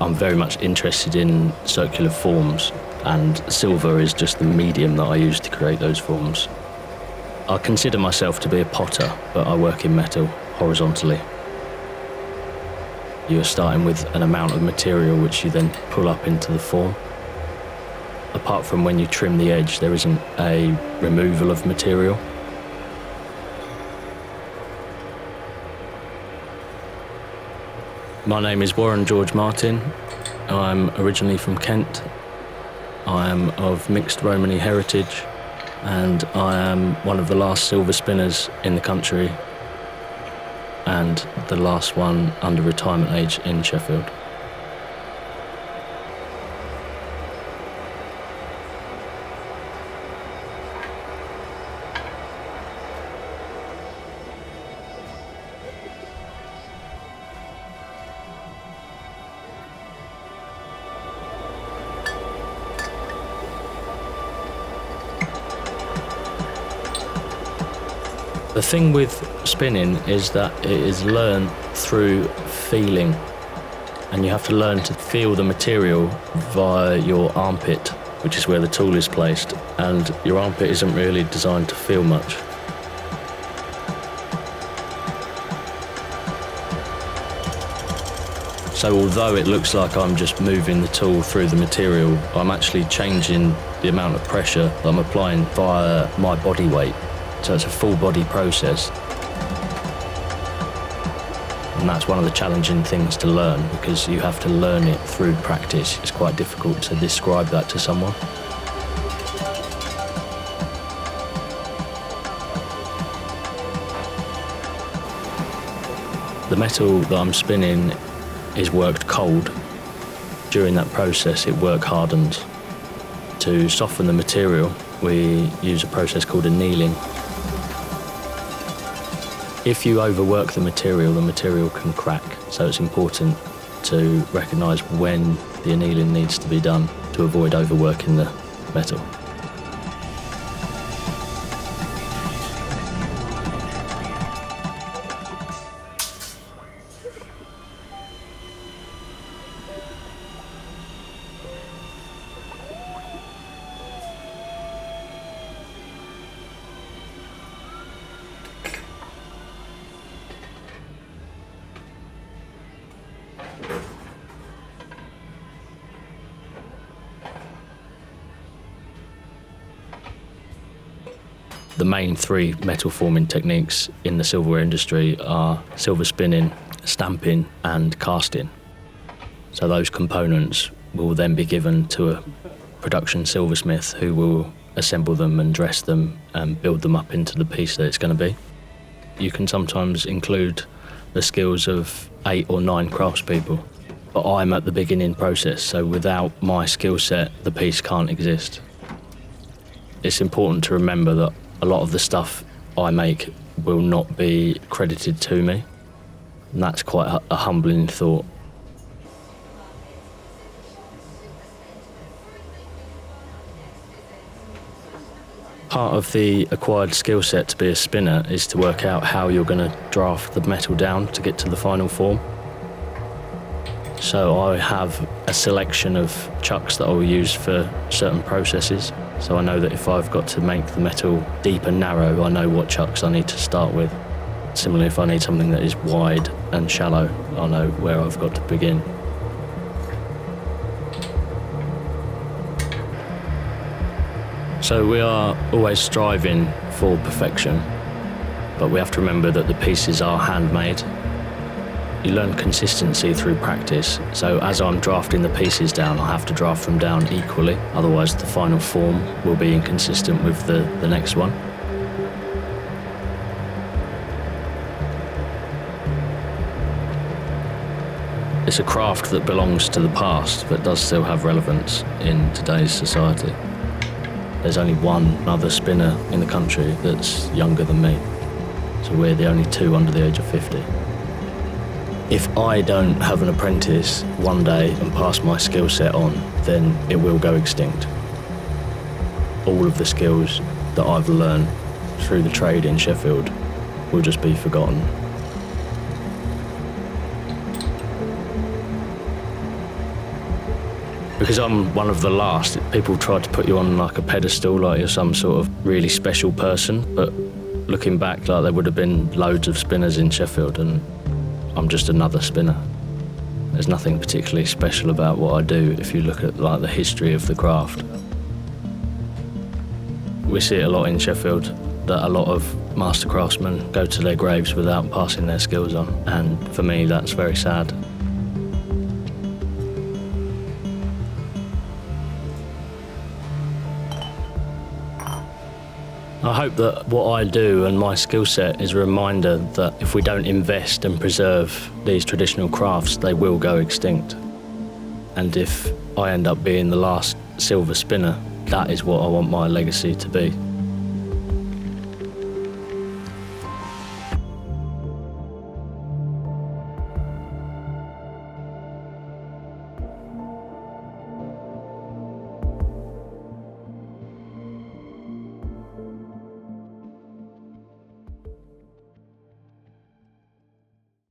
I'm very much interested in circular forms, and silver is just the medium that I use to create those forms. I consider myself to be a potter, but I work in metal horizontally. You're starting with an amount of material which you then pull up into the form. Apart from when you trim the edge, there isn't a removal of material. My name is Warren George Martin. I'm originally from Kent. I am of mixed Romany heritage, and I am one of the last silver spinners in the country and the last one under retirement age in Sheffield. The thing with spinning is that it is learned through feeling, and you have to learn to feel the material via your armpit, which is where the tool is placed, and your armpit isn't really designed to feel much. So although it looks like I'm just moving the tool through the material, I'm actually changing the amount of pressure that I'm applying via my body weight. So it's a full body process. And that's one of the challenging things to learn, because you have to learn it through practice. It's quite difficult to describe that to someone. The metal that I'm spinning is worked cold. During that process, it work hardens. To soften the material, we use a process called annealing. If you overwork the material can crack, so it's important to recognise when the annealing needs to be done to avoid overworking the metal. The main three metal forming techniques in the silverware industry are silver spinning, stamping and casting. So those components will then be given to a production silversmith who will assemble them and dress them and build them up into the piece that it's going to be. You can sometimes include the skills of 8 or 9 craftspeople, but I'm at the beginning process, so without my skill set, the piece can't exist. It's important to remember that a lot of the stuff I make will not be credited to me, and that's quite a humbling thought. Part of the acquired skill set to be a spinner is to work out how you're going to draft the metal down to get to the final form. So I have a selection of chucks that I will use for certain processes. So I know that if I've got to make the metal deep and narrow, I know what chucks I need to start with. Similarly, if I need something that is wide and shallow, I know where I've got to begin. So we are always striving for perfection, but we have to remember that the pieces are handmade. You learn consistency through practice, so as I'm drafting the pieces down, I have to draft them down equally, otherwise the final form will be inconsistent with the next one. It's a craft that belongs to the past, but does still have relevance in today's society. There's only one other spinner in the country that's younger than me, so we're the only 2 under the age of 50. If I don't have an apprentice one day and pass my skill set on, then it will go extinct. All of the skills that I've learned through the trade in Sheffield will just be forgotten. Because I'm one of the last, people try to put you on like a pedestal, like you're some sort of really special person, but looking back, like there would have been loads of spinners in Sheffield and I'm just another spinner. There's nothing particularly special about what I do if you look at like the history of the craft. We see it a lot in Sheffield that a lot of master craftsmen go to their graves without passing their skills on, and for me that's very sad. I hope that what I do and my skill set is a reminder that if we don't invest and preserve these traditional crafts, they will go extinct. And if I end up being the last silver spinner, that is what I want my legacy to be.